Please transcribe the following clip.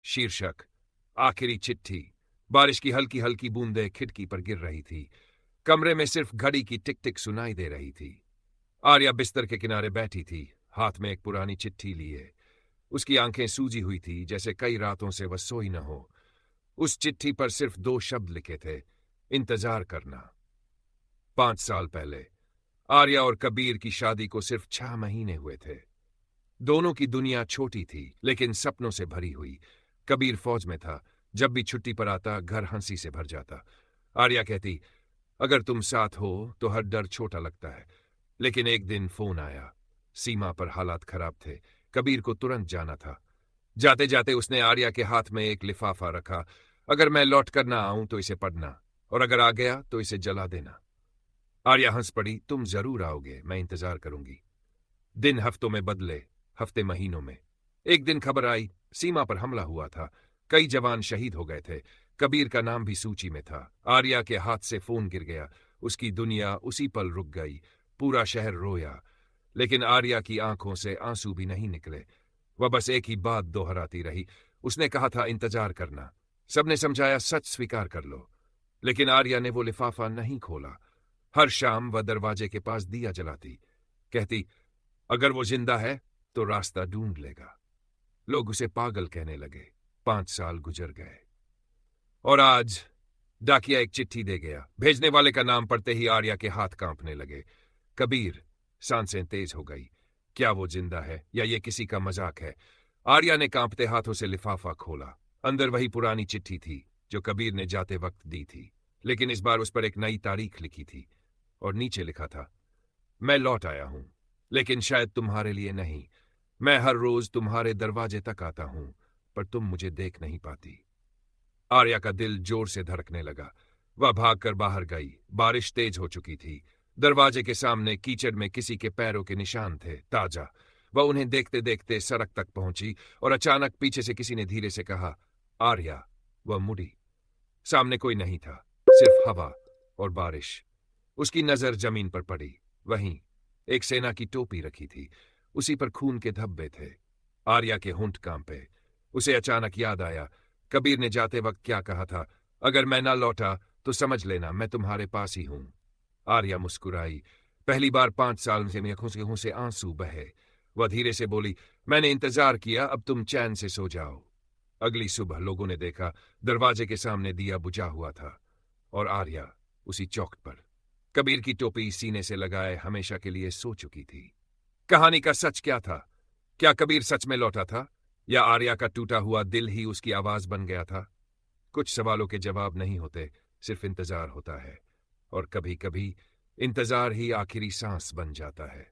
शीर्षक आखिरी चिट्ठी। बारिश की हल्की हल्की बूंदें खिड़की पर गिर रही थी। कमरे में सिर्फ घड़ी की टिक टिक सुनाई दे रही थी। आर्या बिस्तर के किनारे बैठी थी, हाथ में एक पुरानी चिट्ठी लिए। उसकी आंखें सूजी हुई थी, जैसे कई रातों से वह सोई न हो। उस चिट्ठी पर सिर्फ 2 शब्द लिखे थे, इंतजार करना। 5 साल पहले आर्या और कबीर की शादी को सिर्फ 6 महीने हुए थे। दोनों की दुनिया छोटी थी, लेकिन सपनों से भरी हुई। कबीर फौज में था। जब भी छुट्टी पर आता, घर हंसी से भर जाता। आर्या कहती, अगर तुम साथ हो तो हर डर छोटा लगता है। लेकिन एक दिन फोन आया। सीमा पर हालात खराब थे। कबीर को तुरंत जाना था। जाते जाते उसने आर्या के हाथ में एक लिफाफा रखा। अगर मैं लौट कर ना आऊं तो इसे पढ़ना, और अगर आ गया तो इसे जला देना। आर्या हंस पड़ी, तुम जरूर आओगे, मैं इंतजार करूंगी। दिन हफ्तों में बदले, हफ्ते महीनों में। एक दिन खबर आई, सीमा पर हमला हुआ था। कई जवान शहीद हो गए थे। कबीर का नाम भी सूची में था। आर्या के हाथ से फोन गिर गया। उसकी दुनिया उसी पल रुक गई। पूरा शहर रोया, लेकिन आर्या की आंखों से आंसू भी नहीं निकले। वह बस एक ही बात दोहराती रही। उसने कहा था इंतजार करना। सबने समझाया सच स्वीकार कर लो, लेकिन आर्या ने वो लिफाफा नहीं खोला। हर शाम वह दरवाजे के पास दिया जलाती, कहती, अगर वो जिंदा है तो रास्ता ढूंढ लेगा। लोग उसे पागल कहने लगे। 5 साल गुजर गए, और आज डाकिया एक चिट्ठी दे गया। भेजने वाले का नाम पढ़ते ही आर्या के हाथ कांपने लगे। कबीर। सांसें तेज हो गई। क्या वो जिंदा है या ये किसी का मजाक है? आर्या ने कांपते हाथों से लिफाफा खोला। अंदर वही पुरानी चिट्ठी थी जो कबीर ने जाते वक्त दी थी, लेकिन इस बार उस पर एक नई तारीख लिखी थी, और नीचे लिखा था, मैं लौट आया हूं, लेकिन शायद तुम्हारे लिए नहीं। मैं हर रोज तुम्हारे दरवाजे तक आता हूं, पर तुम मुझे देख नहीं पाती। आर्या का दिल जोर से धड़कने लगा। वह भागकर बाहर गई। बारिश तेज हो चुकी थी। दरवाजे के सामने कीचड़ में किसी के पैरों के निशान थे, ताजा। वह उन्हें देखते देखते सड़क तक पहुंची, और अचानक पीछे से किसी ने धीरे से कहा, आर्या। वह मुड़ी। सामने कोई नहीं था, सिर्फ हवा और बारिश। उसकी नजर जमीन पर पड़ी। वहीं एक सेना की टोपी रखी थी, उसी पर खून के धब्बे थे। आर्या के होंठ कांपे। उसे अचानक याद आया, कबीर ने जाते वक्त क्या कहा था, अगर मैं ना लौटा तो समझ लेना मैं तुम्हारे पास ही हूं। आर्या मुस्कुराई। पहली बार 5 साल से आंखों से आंसू बहे। वह धीरे से बोली, मैंने इंतजार किया, अब तुम चैन से सो जाओ। अगली सुबह लोगों ने देखा, दरवाजे के सामने दिया बुझा हुआ था, और आर्या उसी चौक पर, कबीर की टोपी सीने से लगाए, हमेशा के लिए सो चुकी थी। कहानी का सच क्या था? क्या कबीर सच में लौटा था, या आर्या का टूटा हुआ दिल ही उसकी आवाज बन गया था? कुछ सवालों के जवाब नहीं होते, सिर्फ इंतजार होता है, और कभी कभी इंतजार ही आखिरी सांस बन जाता है।